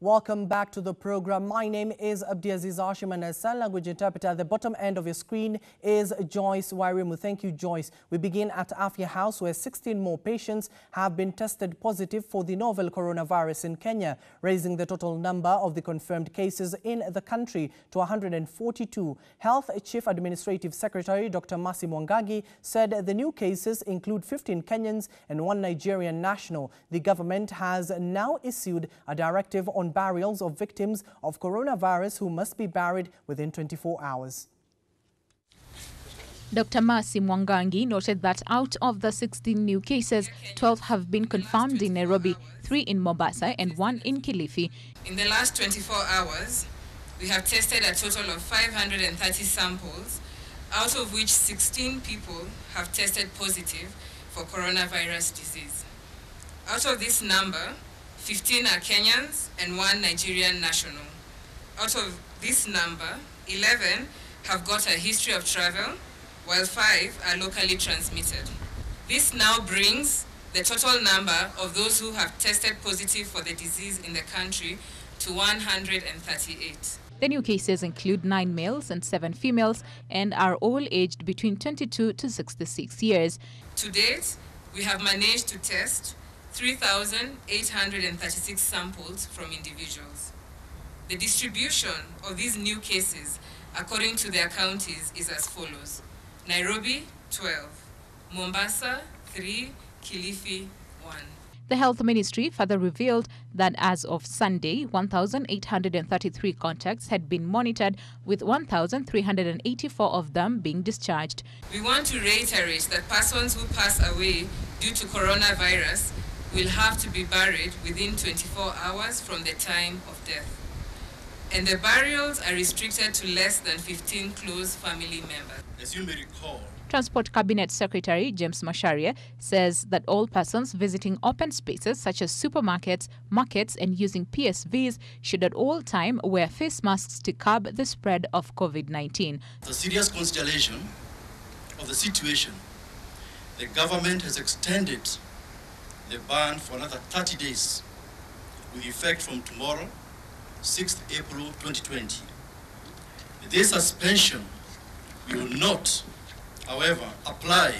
Welcome back to the program. My name is Abdiaziz, Hashim, and as sign language interpreter at the bottom end of your screen is Joyce Wairimu. Thank you, Joyce. We begin at Afya House, where 16 more patients have been tested positive for the novel coronavirus in Kenya, raising the total number of the confirmed cases in the country to 142. Health Chief Administrative Secretary Dr. Mercy Mwangangi said the new cases include 15 Kenyans and 1 Nigerian national. The government has now issued a directive on burials of victims of coronavirus who must be buried within 24 hours. Dr. Mercy Mwangangi noted that out of the 16 new cases, 12 have been confirmed in Nairobi, 3 in Mombasa and 1 in Kilifi. In the last 24 hours, we have tested a total of 530 samples, out of which 16 people have tested positive for coronavirus disease. Out of this number, 15 are Kenyans and 1 Nigerian national. Out of this number, 11 have got a history of travel, while 5 are locally transmitted. This now brings the total number of those who have tested positive for the disease in the country to 138. The new cases include 9 males and 7 females and are all aged between 22 to 66 years. To date, we have managed to test 3,836 samples from individuals. The distribution of these new cases, according to their counties, is as follows: Nairobi, 12, Mombasa, 3, Kilifi, 1. The Health Ministry further revealed that as of Sunday, 1,833 contacts had been monitored, with 1,384 of them being discharged. We want to reiterate that persons who pass away due to coronavirus will have to be buried within 24 hours from the time of death. And the burials are restricted to less than 15 close family members. As you may recall, Transport Cabinet Secretary James Macharia says that all persons visiting open spaces such as supermarkets, markets and using PSVs should at all time wear face masks to curb the spread of COVID-19. The serious constellation of the situation, the government has extended the ban for another 30 days with effect from tomorrow, 6th April 2020. This suspension will not, however, apply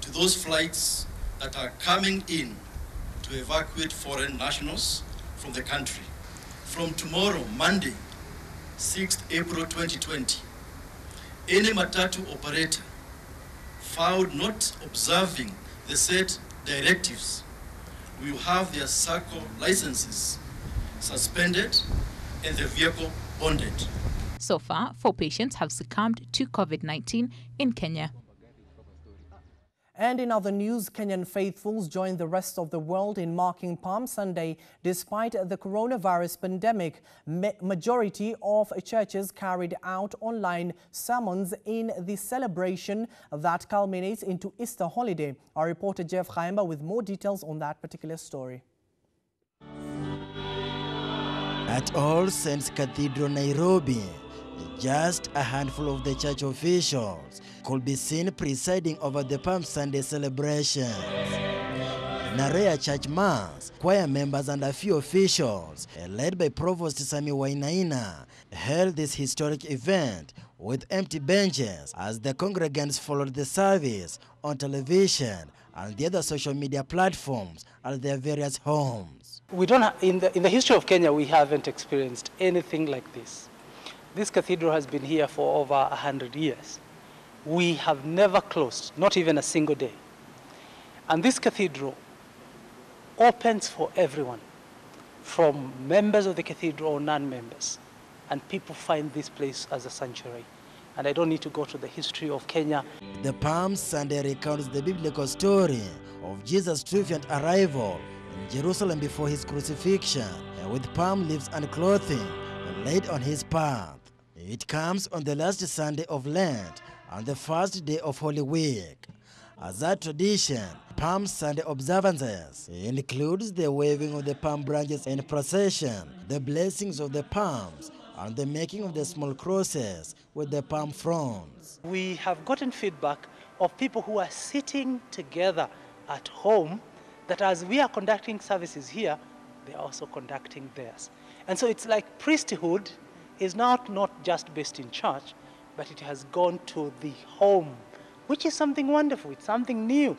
to those flights that are coming in to evacuate foreign nationals from the country. From tomorrow, Monday, 6th April 2020, any matatu operator found not observing the said directives will have their SACCO licenses suspended and the vehicle bonded. So far, 4 patients have succumbed to COVID-19 in Kenya. And in other news, Kenyan faithfuls joined the rest of the world in marking Palm Sunday despite the coronavirus pandemic. Majority of churches carried out online sermons in the celebration that culminates into Easter holiday. Our reporter Jeff Khaimba with more details on that particular story. At All Saints Cathedral, Nairobi, just a handful of the church officials could be seen presiding over the Palm Sunday celebrations. In a rare church mass, choir members and a few officials, led by Provost Sami Wainaina, held this historic event with empty benches as the congregants followed the service on television and the other social media platforms at their various homes. We don't in the history of Kenya, we haven't experienced anything like this. This cathedral has been here for over 100 years. We have never closed, not even a single day. And this cathedral opens for everyone, from members of the cathedral or non-members. And people find this place as a sanctuary. And I don't need to go to the history of Kenya. The Palm Sunday recounts the biblical story of Jesus' triumphant arrival in Jerusalem before his crucifixion, with palm leaves and clothing laid on his path. It comes on the last Sunday of Lent and the first day of Holy Week. As a tradition, Palm Sunday observances includes the waving of the palm branches in procession, the blessings of the palms, and the making of the small crosses with the palm fronds. We have gotten feedback of people who are sitting together at home, that as we are conducting services here, they are also conducting theirs. And so it's like priesthood is not just based in church, but it has gone to the home, which is something wonderful. It's something new.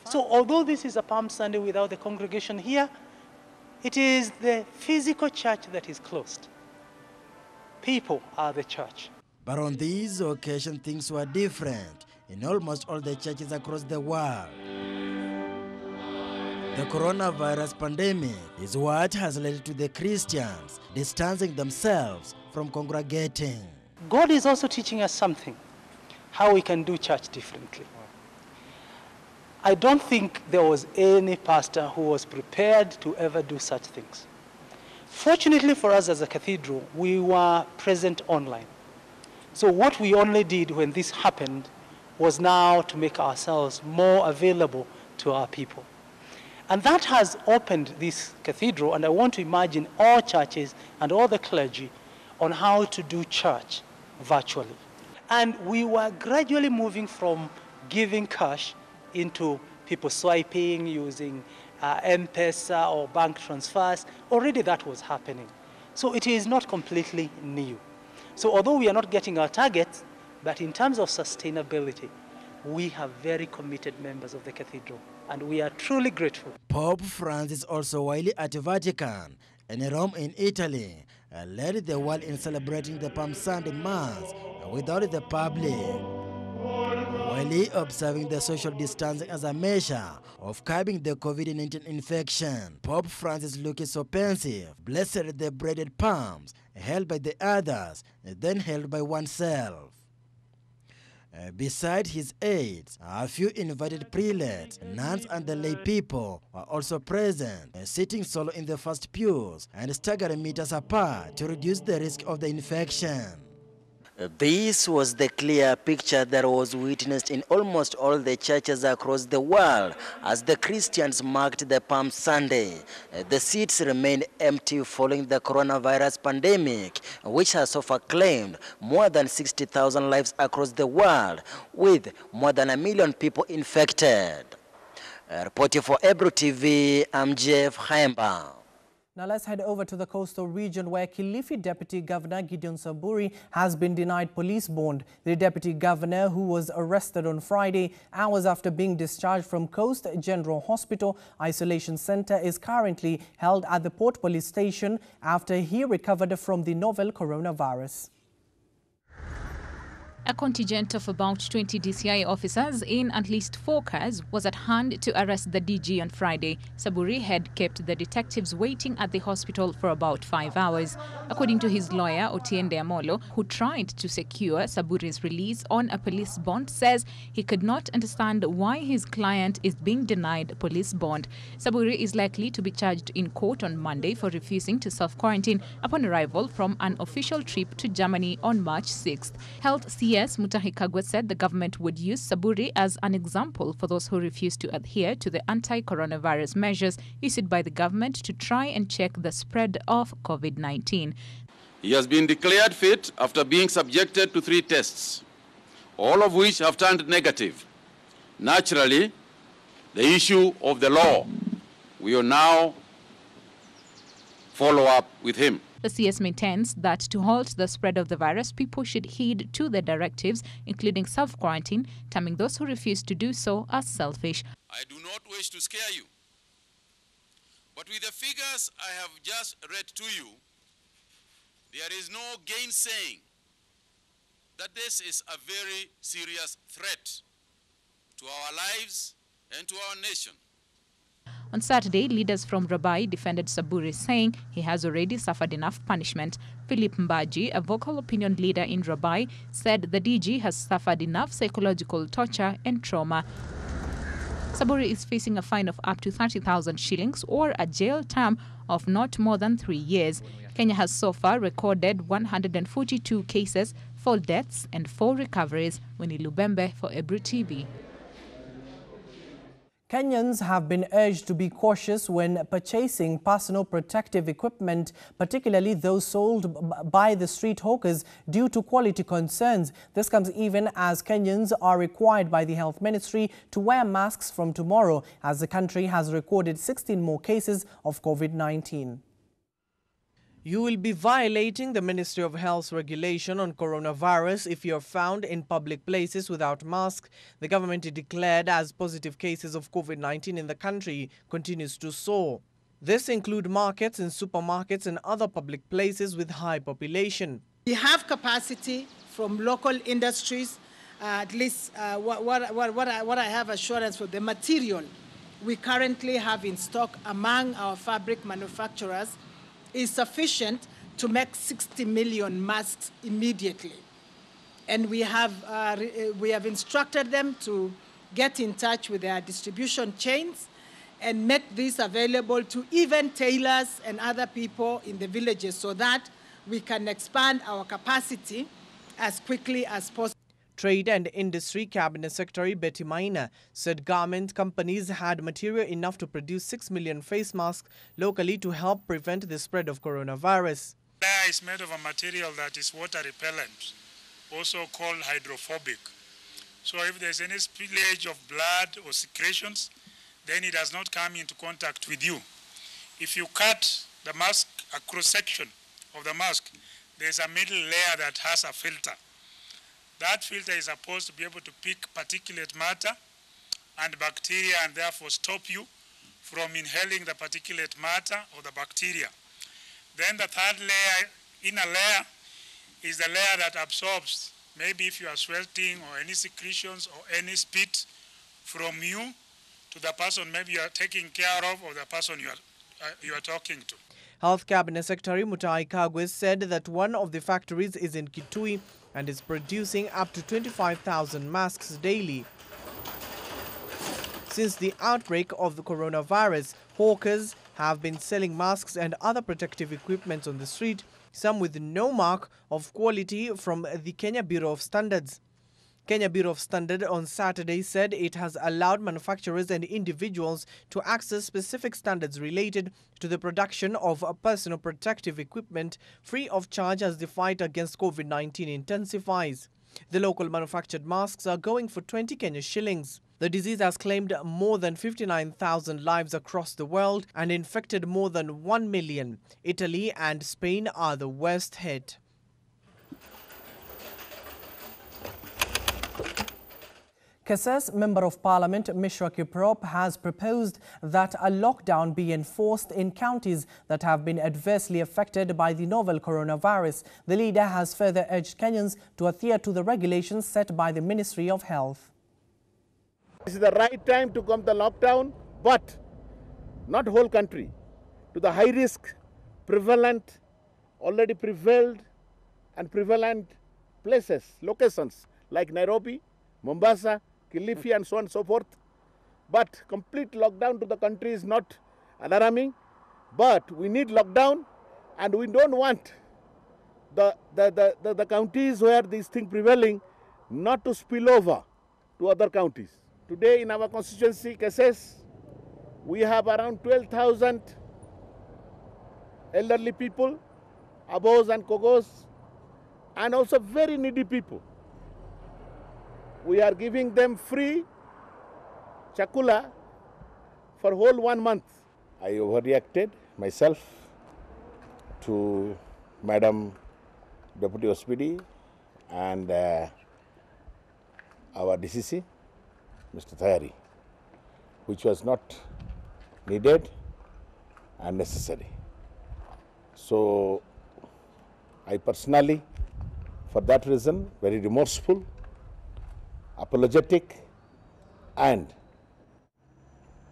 So although this is a Palm Sunday without the congregation here, it is the physical church that is closed. People are the church. But on this occasion, things were different in almost all the churches across the world. The coronavirus pandemic is what has led to the Christians distancing themselves from congregating. God is also teaching us something, how we can do church differently. I don't think there was any pastor who was prepared to ever do such things. Fortunately for us as a cathedral, we were present online. So what we only did when this happened was now to make ourselves more available to our people. And that has opened this cathedral, and I want to imagine all churches and all the clergy on how to do church virtually. And we were gradually moving from giving cash into people swiping, using M-Pesa or bank transfers. Already that was happening. So it is not completely new. So although we are not getting our targets, but in terms of sustainability, we have very committed members of the cathedral, and we are truly grateful. Pope Francis, also while at Vatican and Rome in Italy, led the world in celebrating the Palm Sunday Mass without the public, while observing the social distancing as a measure of curbing the COVID-19 infection. Pope Francis, looking so pensive, blessed the braided palms held by the others, then held by oneself. Beside his aides, a few invited prelates, nuns and the lay people were also present, sitting solo in the first pews and staggering meters apart to reduce the risk of the infection. This was the clear picture that was witnessed in almost all the churches across the world as the Christians marked the Palm Sunday. The seats remained empty following the coronavirus pandemic, which has so far claimed more than 60,000 lives across the world, with more than 1 million people infected. Reporting for Ebru TV, I'm Jeff Haimba. Now let's head over to the coastal region where Kilifi Deputy Governor Gideon Saburi has been denied police bond. The Deputy Governor, who was arrested on Friday, hours after being discharged from Coast General Hospital Isolation Center, is currently held at the Port Police Station after he recovered from the novel coronavirus. A contingent of about 20 DCI officers in at least 4 cars was at hand to arrest the DG on Friday. Saburi had kept the detectives waiting at the hospital for about 5 hours. According to his lawyer, Otiende Amolo, who tried to secure Saburi's release on a police bond, says he could not understand why his client is being denied police bond. Saburi is likely to be charged in court on Monday for refusing to self-quarantine upon arrival from an official trip to Germany on March 6th. Health CS Mutahi Kagwe said the government would use Saburi as an example for those who refuse to adhere to the anti-coronavirus measures issued by the government to try and check the spread of COVID-19. He has been declared fit after being subjected to 3 tests, all of which have turned negative. Naturally, the issue of the law, we will now follow up with him. The CS maintains that to halt the spread of the virus, people should heed to the directives, including self-quarantine, terming those who refuse to do so as selfish. I do not wish to scare you, but with the figures I have just read to you, there is no gainsaying that this is a very serious threat to our lives and to our nation. On Saturday, leaders from Rabai defended Saburi, saying he has already suffered enough punishment. Philip Mbaji, a vocal opinion leader in Rabai, said the DG has suffered enough psychological torture and trauma. Saburi is facing a fine of up to 30,000 shillings or a jail term of not more than 3 years. Kenya has so far recorded 142 cases, 4 deaths and 4 recoveries. Winnie Lubembe for Ebru TV. Kenyans have been urged to be cautious when purchasing personal protective equipment, particularly those sold by the street hawkers, due to quality concerns. This comes even as Kenyans are required by the Health Ministry to wear masks from tomorrow, as the country has recorded 16 more cases of COVID-19. You will be violating the Ministry of Health's regulation on coronavirus if you are found in public places without mask. The government declared as positive cases of COVID-19 in the country continues to soar. This include markets and supermarkets and other public places with high population. We have capacity from local industries, at least what I have assurance for the material we currently have in stock among our fabric manufacturers is sufficient to make 60 million masks immediately. And we have instructed them to get in touch with their distribution chains and make this available to even tailors and other people in the villages so that we can expand our capacity as quickly as possible. Trade and Industry Cabinet Secretary Betty Maina said garment companies had material enough to produce 6 million face masks locally to help prevent the spread of coronavirus. Layer is made of a material that is water repellent, also called hydrophobic. So if there's any spillage of blood or secretions, then it does not come into contact with you. If you cut the mask, a cross-section of the mask, there's a middle layer that has a filter. That filter is supposed to be able to pick particulate matter and bacteria and therefore stop you from inhaling the particulate matter or the bacteria. Then the third layer, inner layer, is the layer that absorbs, maybe if you are sweating or any secretions or any spit from you to the person maybe you are taking care of or the person you are talking to. Health Cabinet Secretary Mutai Kagwe said that one of the factories is in Kitui and is producing up to 25,000 masks daily. Since the outbreak of the coronavirus, hawkers have been selling masks and other protective equipment on the street, some with no mark of quality from the Kenya Bureau of Standards. Kenya Bureau of Standards on Saturday said it has allowed manufacturers and individuals to access specific standards related to the production of personal protective equipment free of charge as the fight against COVID-19 intensifies. The local manufactured masks are going for 20 Kenya shillings. The disease has claimed more than 59,000 lives across the world and infected more than 1 million. Italy and Spain are the worst hit. Keses Member of Parliament Mishra Kiprop has proposed that a lockdown be enforced in counties that have been adversely affected by the novel coronavirus. The leader has further urged Kenyans to adhere to the regulations set by the Ministry of Health. This is the right time to come to lockdown, but not whole country. To the high risk, prevalent, already prevailed and prevalent places, locations like Nairobi, Mombasa, Kilifi and so on and so forth. But complete lockdown to the country is not alarming. But we need lockdown, and we don't want the counties where this thing prevailing not to spill over to other counties. Today in our constituency cases, we have around 12,000 elderly people, abos and kogos, and also very needy people. We are giving them free chakula for whole 1 month. I overreacted myself to Madam Deputy OSPD and our DCC, Mr. Thayari, which was not needed and necessary. So I personally, for that reason, very remorseful, apologetic and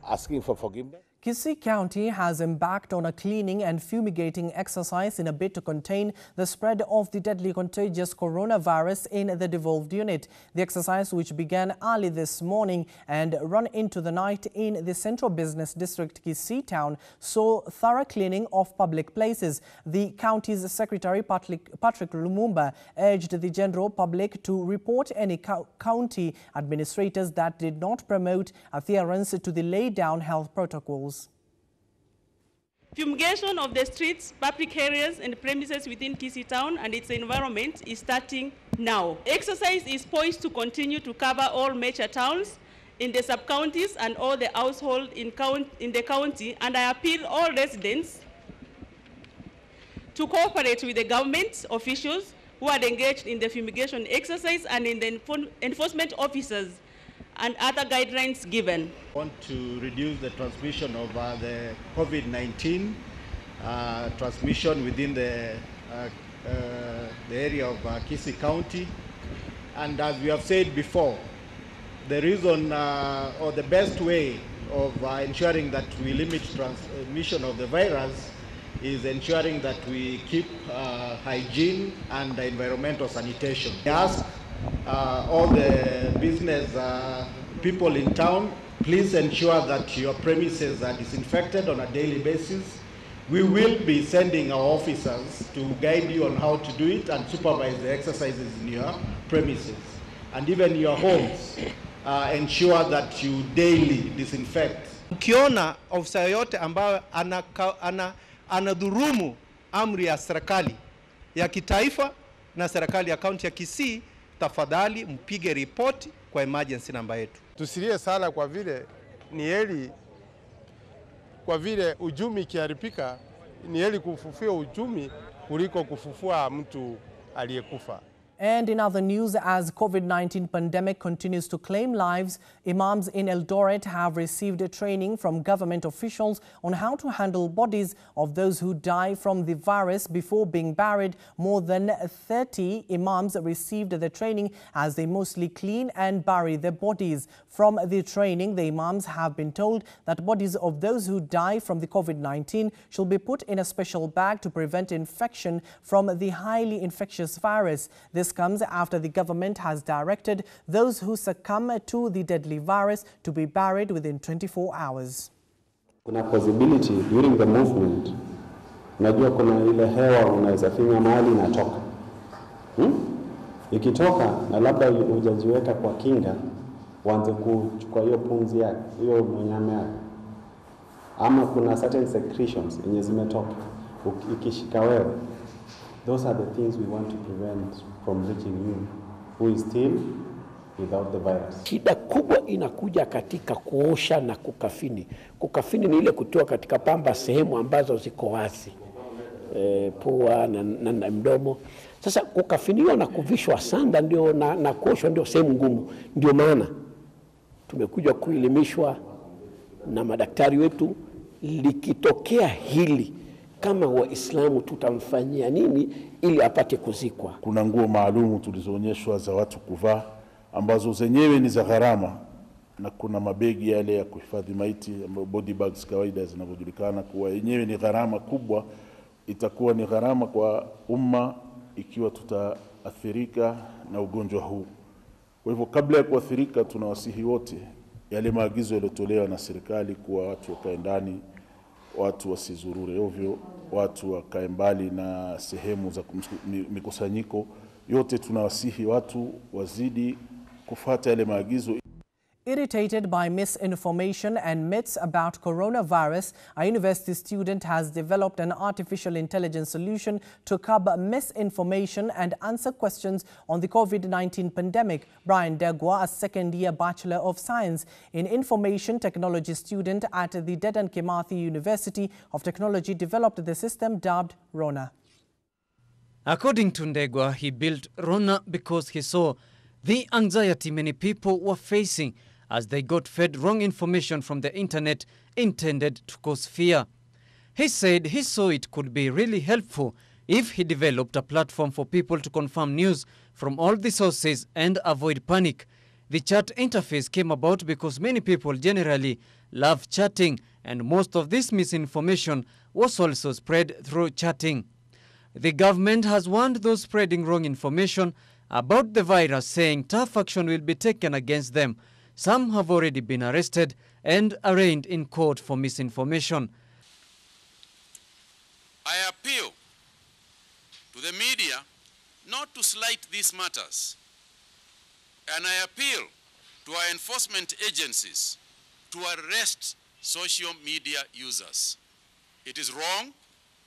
asking for forgiveness. Kisii County has embarked on a cleaning and fumigating exercise in a bid to contain the spread of the deadly contagious coronavirus in the devolved unit. The exercise, which began early this morning and ran into the night in the Central Business District Kisii Town, saw thorough cleaning of public places. The county's Secretary Patrick Lumumba urged the general public to report any county administrators that did not promote adherence to the laid-down health protocols. Fumigation of the streets, public areas and premises within Kisii Town and its environment is starting now. Exercise is poised to continue to cover all major towns in the sub-counties and all the households in the county, and I appeal all residents to cooperate with the government officials who are engaged in the fumigation exercise and in the enforcement officers and other guidelines given. We want to reduce the transmission of the COVID-19 transmission within the area of Kisii County. And as we have said before, the reason or the best way of ensuring that we limit transmission of the virus is ensuring that we keep hygiene and environmental sanitation. We ask all the business people in town, please ensure that your premises are disinfected on a daily basis. We will be sending our officers to guide you on how to do it and supervise the exercises in your premises. And even your homes, ensure that you daily disinfect. Ukiona ofisa yote ambayo anadhurumu amri ya serikali ya kitaifa na serikali ya kaunti ya Kisii, tafadhali mpige ripoti kwa emergency namba yetu. Tusilie sana kwa vile ni heri, kwa vile uchumi kiharibika, ni heri kufufua uchumi kuliko kufufua mtu aliyekufa. And in other news, as COVID-19 pandemic continues to claim lives, imams in Eldoret have received training from government officials on how to handle bodies of those who die from the virus before being buried. More than 30 imams received the training as they mostly clean and bury their bodies. From the training, the imams have been told that bodies of those who die from the COVID-19 should be put in a special bag to prevent infection from the highly infectious virus. This comes after the government has directed those who succumb to the deadly virus to be buried within 24 hours. Kuna possibility during the movement, unajua kuna ile hewa unaweza finya mahali inatoka. Ikitoka na labda hujajiweka kwa kinga, uanze kuchukua hiyo pumzi yake, hiyo mnyama yake. Ama kuna certain secretions yenye zimetoka, ikishika wewe. Those are the things we want to prevent from reaching you, who is still without the virus. Shida kubwa inakuja katika kuosha na kukafini. Kukafini ni ile kutoa katika pamba sehemu ambazo ziko wazi, pua na mdomo. Sasa kukafiniwa na kuvishwa sanda ndio na kuoshwa ndio sehemu ngumu. Ndio maana tumekuja kuelimishwa na madaktari wetu, likitokea hili kama Waislamu tutamfanyia nini ili apate kuzikwa. Kuna nguo maalumu tulizoonyeshwa za watu kuvaa ambazo zenyewe ni za gharama, na kuna mabegi yale ya kuhifadhi maiti, body bags kawaida zinavyojulikana, kuwa yenyewe ni gharama kubwa. Itakuwa ni gharama kwa umma ikiwa tutaathirika na ugonjwa huu. Kwa hivyo kabla ya kuathirika, tunawasihi wote yale maagizo yaliyotolewa na serikali kuwa watu wakae ndani, watu wasizurure ovyo, watu wakae mbali na sehemu za mikusanyiko. Yote tunawasihi watu wazidi kufuata yale maagizo. Irritated by misinformation and myths about coronavirus, a university student has developed an artificial intelligence solution to curb misinformation and answer questions on the COVID-19 pandemic. Brian Degwa, a second-year Bachelor of Science in Information Technology student at the Dedan Kimathi University of Technology, developed the system dubbed Rona. According to Ndegwa, he built Rona because he saw the anxiety many people were facing as they got fed wrong information from the internet intended to cause fear. He said he saw it could be really helpful if he developed a platform for people to confirm news from all the sources and avoid panic. The chat interface came about because many people generally love chatting, and most of this misinformation was also spread through chatting. The government has warned those spreading wrong information about the virus, saying tough action will be taken against them. Some have already been arrested and arraigned in court for misinformation. I appeal to the media not to slight these matters, and I appeal to our enforcement agencies to arrest social media users. It is wrong,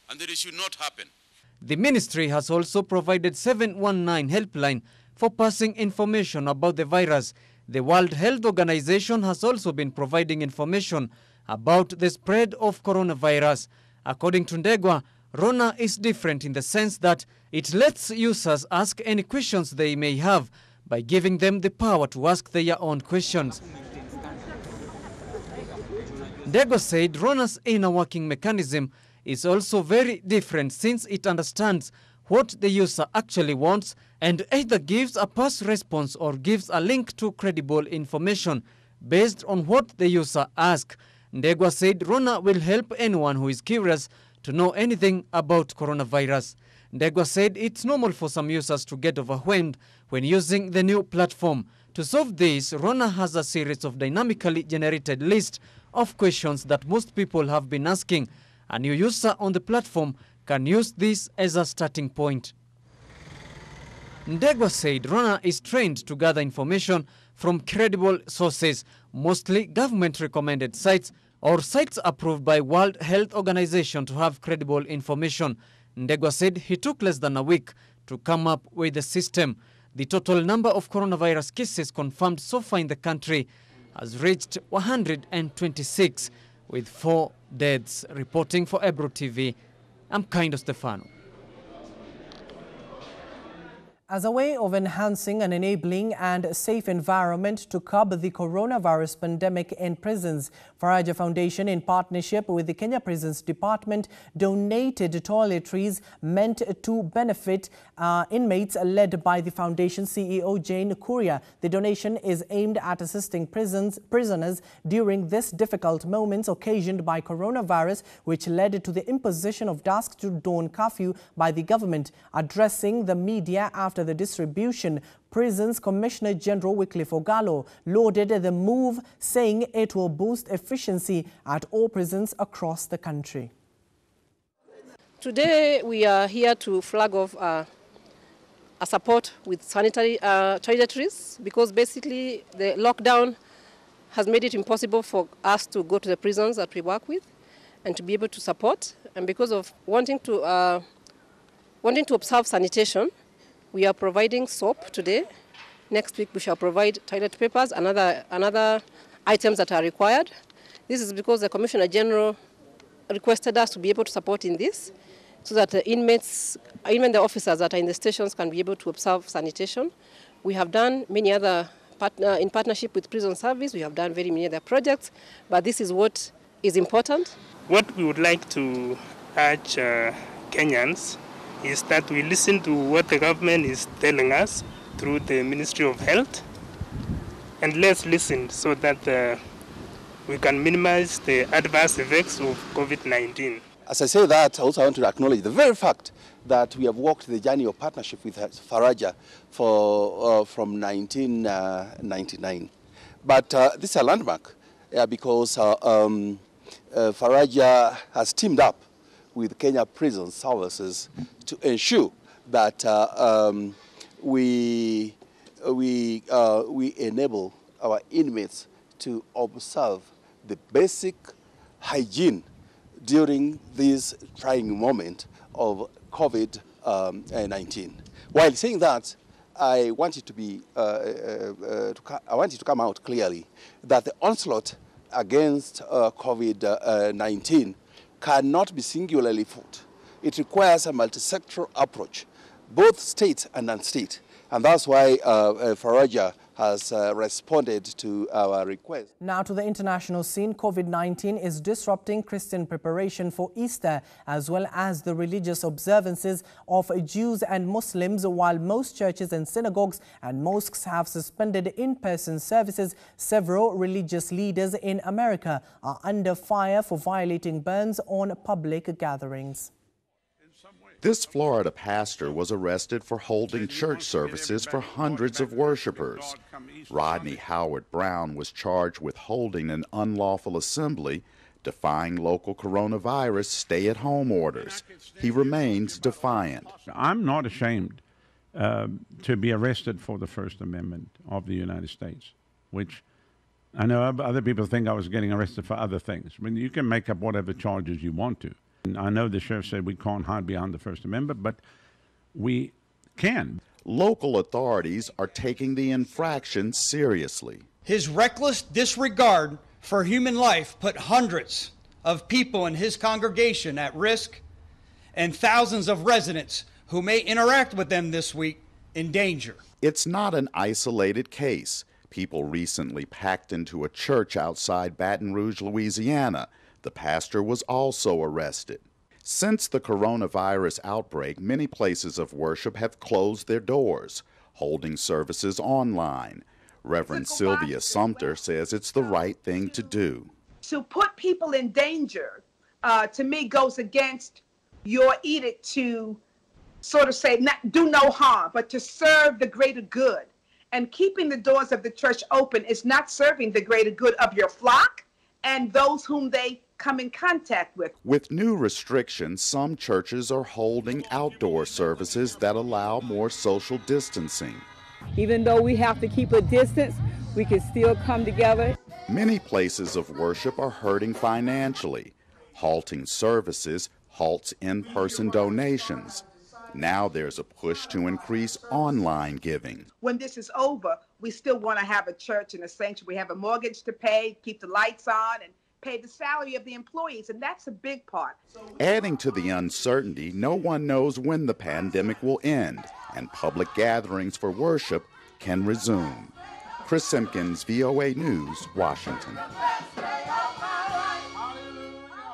and that it should not happen. The ministry has also provided 719 helpline for passing information about the virus. The World Health Organization has also been providing information about the spread of coronavirus. According to Ndegwa, Rona is different in the sense that it lets users ask any questions they may have by giving them the power to ask their own questions. Ndegwa said Rona's inner working mechanism is also very different since it understands what the user actually wants and either gives a pass response or gives a link to credible information based on what the user asks. Ndegwa said Rona will help anyone who is curious to know anything about coronavirus. Ndegwa said it's normal for some users to get overwhelmed when using the new platform. To solve this, Rona has a series of dynamically generated lists of questions that most people have been asking. A new user on the platform can use this as a starting point. Ndegwa said Rona is trained to gather information from credible sources, mostly government-recommended sites or sites approved by World Health Organization to have credible information. Ndegwa said he took less than a week to come up with the system. The total number of coronavirus cases confirmed so far in the country has reached 126, with 4 deaths. Reporting for Ebru TV, I'm Kaindo Stefano. As a way of enhancing an enabling and safe environment to curb the coronavirus pandemic in prisons, Faraja Foundation, in partnership with the Kenya Prisons Department, donated toiletries meant to benefit inmates, led by the foundation CEO Jane Kuria. The donation is aimed at assisting prisoners during this difficult moments occasioned by coronavirus, which led to the imposition of dusk to dawn curfew by the government. Addressing the media after the distribution, Prisons Commissioner General Wycliffe Ogalo lauded the move, saying it will boost efficiency at all prisons across the country. Today we are here to flag off a support with sanitary toiletries, because basically the lockdown has made it impossible for us to go to the prisons that we work with and to be able to support. And because of wanting to observe sanitation, we are providing soap today. Next week we shall provide toilet papers and other items that are required. This is because the Commissioner General requested us to be able to support in this, so that the inmates, even the officers that are in the stations, can be able to observe sanitation. We have done many other, in partnership with Prison Service, we have done very many other projects, but this is what is important. What we would like to urge Kenyans is that we listen to what the government is telling us through the Ministry of Health, and let's listen so that we can minimize the adverse effects of COVID-19. As I say that, I also want to acknowledge the very fact that we have walked the journey of partnership with Faraja from 1999. But this is a landmark because Faraja has teamed up with Kenya Prison Services to ensure that we enable our inmates to observe the basic hygiene during this trying moment of COVID-19. While saying that, I want it to be I want it to come out clearly that the onslaught against COVID-19 cannot be singularly fought. It requires a multi-sectoral approach, both state and non-state, and that's why Faraja has responded to our request. Now to the international scene, COVID-19 is disrupting Christian preparation for Easter, as well as the religious observances of Jews and Muslims. While most churches and synagogues and mosques have suspended in-person services, several religious leaders in America are under fire for violating bans on public gatherings. This Florida pastor was arrested for holding church services for hundreds of worshipers. Rodney Howard Brown was charged with holding an unlawful assembly, defying local coronavirus stay-at-home orders. He remains defiant. I'm not ashamed to be arrested for the First Amendment of the United States, which I know other people think I was getting arrested for other things. I mean, you can make up whatever charges you want to. I know the sheriff said we can't hide behind the First Amendment, but we can. Local authorities are taking the infraction seriously. His reckless disregard for human life put hundreds of people in his congregation at risk, and thousands of residents who may interact with them this week in danger. It's not an isolated case. People recently packed into a church outside Baton Rouge, Louisiana. The pastor was also arrested. Since the coronavirus outbreak, many places of worship have closed their doors, holding services online. Reverend Sylvia Sumter says it's the right thing to do. To put people in danger, to me, goes against your edict to sort of say, do no harm, but to serve the greater good. And keeping the doors of the church open is not serving the greater good of your flock and those whom they come in contact with. With new restrictions, some churches are holding outdoor services that allow more social distancing. Even though we have to keep a distance, we can still come together. Many places of worship are hurting financially. Halting services halts in-person donations. Now there's a push to increase online giving. When this is over, we still want to have a church and a sanctuary. We have a mortgage to pay, keep the lights on, and pay the salary of the employees, and that's a big part. Adding to the uncertainty, no one knows when the pandemic will end and public gatherings for worship can resume. Chris Simpkins, VOA News, Washington.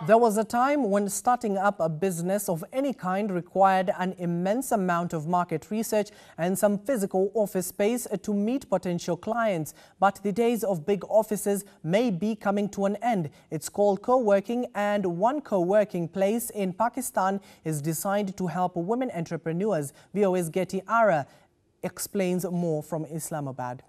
There was a time when starting up a business of any kind required an immense amount of market research and some physical office space to meet potential clients. But the days of big offices may be coming to an end. It's called co-working, and one co-working place in Pakistan is designed to help women entrepreneurs. VOA's Getty Ara explains more from Islamabad.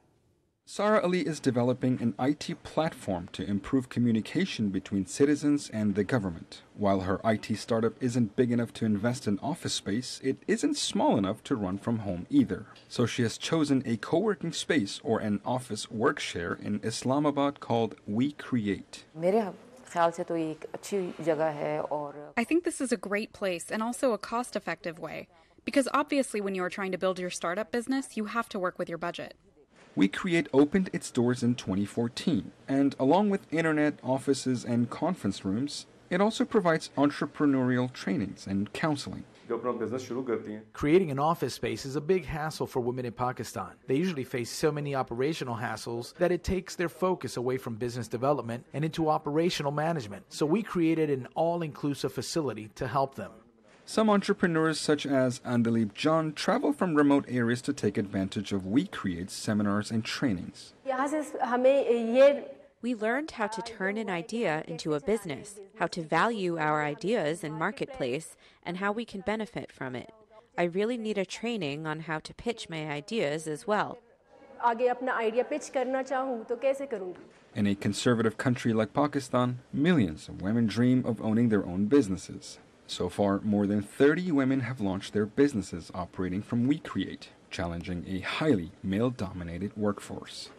Sara Ali is developing an IT platform to improve communication between citizens and the government. While her IT startup isn't big enough to invest in office space, it isn't small enough to run from home either. So she has chosen a co-working space or an office work share in Islamabad called We Create. I think this is a great place and also a cost-effective way. Because obviously when you are trying to build your startup business, you have to work with your budget. We Create opened its doors in 2014, and along with internet, offices, and conference rooms, it also provides entrepreneurial trainings and counseling. Creating an office space is a big hassle for women in Pakistan. They usually face so many operational hassles that it takes their focus away from business development and into operational management. So we created an all-inclusive facility to help them. Some entrepreneurs, such as Andalib John, travel from remote areas to take advantage of We Create's seminars and trainings. We learned how to turn an idea into a business, how to value our ideas in marketplace, and how we can benefit from it. I really need a training on how to pitch my ideas as well. In a conservative country like Pakistan, millions of women dream of owning their own businesses. So far, more than 30 women have launched their businesses operating from We Create, challenging a highly male-dominated workforce.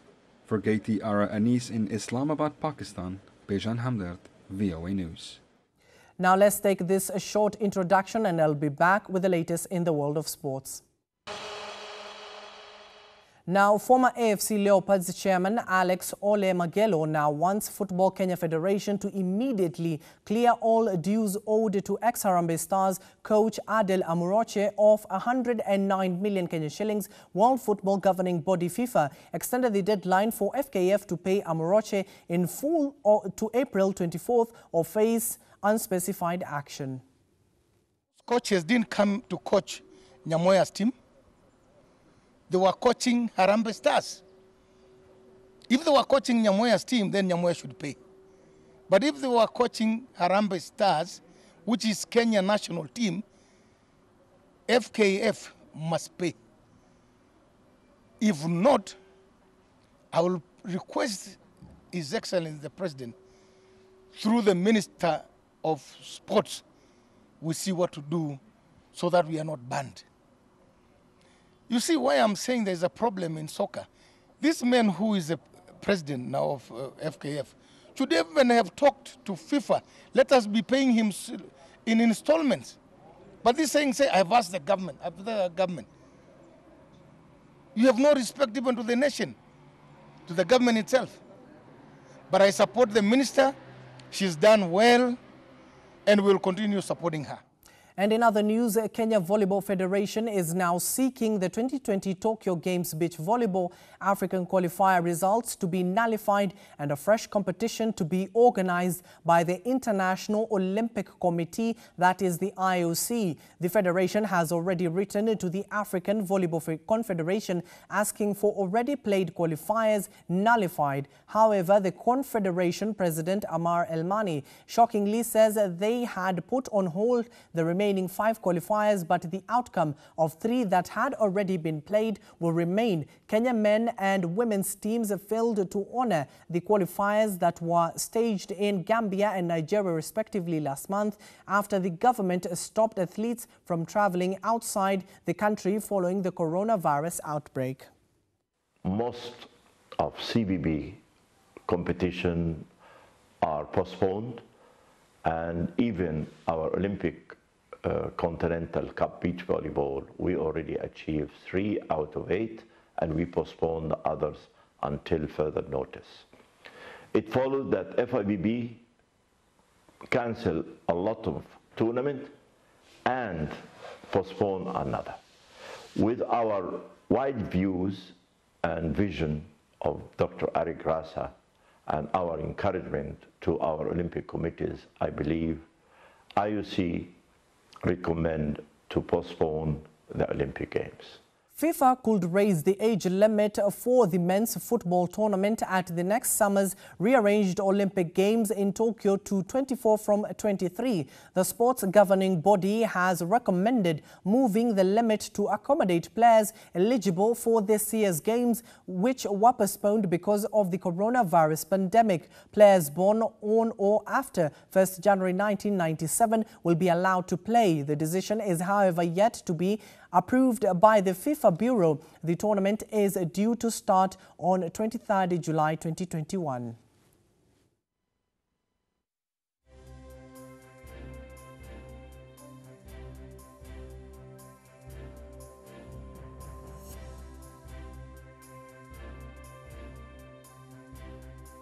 For Getty Ara Anis in Islamabad, Pakistan, Bejan Hamdard, VOA News. Now let's take this short introduction and I'll be back with the latest in the world of sports. Now, former AFC Leopards chairman Alex Ole Magello now wants Football Kenya Federation to immediately clear all dues owed to ex-Harambee Stars coach Adel Amuroche of 109 million Kenyan shillings. World Football Governing Body FIFA extended the deadline for FKF to pay Amuroche in full to April 24th or face unspecified action. Coaches didn't come to coach Nyamoya's team. They were coaching Harambee Stars. If they were coaching Nyamoya's team, then Nyamoya should pay. But if they were coaching Harambee Stars, which is Kenya national team, FKF must pay. If not, I will request His Excellency the President, through the Minister of Sports, we see what to do so that we are not banned. You see why I'm saying there's a problem in soccer. This man who is the president now of FKF should even have talked to FIFA. Let us be paying him in installments. But this saying, I've asked the government, You have no respect even to the nation, to the government itself. But I support the minister. She's done well, and we'll continue supporting her. And in other news, Kenya Volleyball Federation is now seeking the 2020 Tokyo Games Beach Volleyball African qualifier results to be nullified and a fresh competition to be organized by the International Olympic Committee, that is the IOC. The federation has already written to the African Volleyball Confederation asking for already played qualifiers nullified. However, the Confederation President Amar Elmani shockingly says they had put on hold the remaining 5 qualifiers, but the outcome of 3 that had already been played will remain. Kenya men and women's teams failed to honor the qualifiers that were staged in Gambia and Nigeria respectively last month after the government stopped athletes from traveling outside the country following the coronavirus outbreak. Most of CBB competition are postponed, and even our Olympic Continental Cup Beach Volleyball, we already achieved 3 out of 8, and we postponed the others until further notice. It followed that FIVB canceled a lot of tournaments and postponed another. With our wide views and vision of Dr. Eric Rasa and our encouragement to our Olympic committees, I believe IOC recommend to postpone the Olympic Games. FIFA could raise the age limit for the men's football tournament at the next summer's rearranged Olympic Games in Tokyo to 24 from 23. The sports governing body has recommended moving the limit to accommodate players eligible for this year's games, which were postponed because of the coronavirus pandemic. Players born on or after 1st January 1997 will be allowed to play. The decision is, however, yet to be approved by the FIFA Bureau. The tournament is due to start on 23rd July 2021.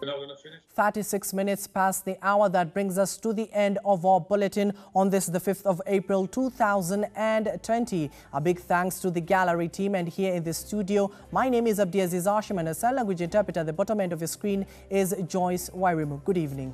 We're not going to finish. 36 minutes past the hour. That brings us to the end of our bulletin on this, the 5th of April 2020. A big thanks to the gallery team, and here in the studio, my name is Abdiaziz, Hashim, and a sign language interpreter at the bottom end of your screen is Joyce Wairimu. Good evening.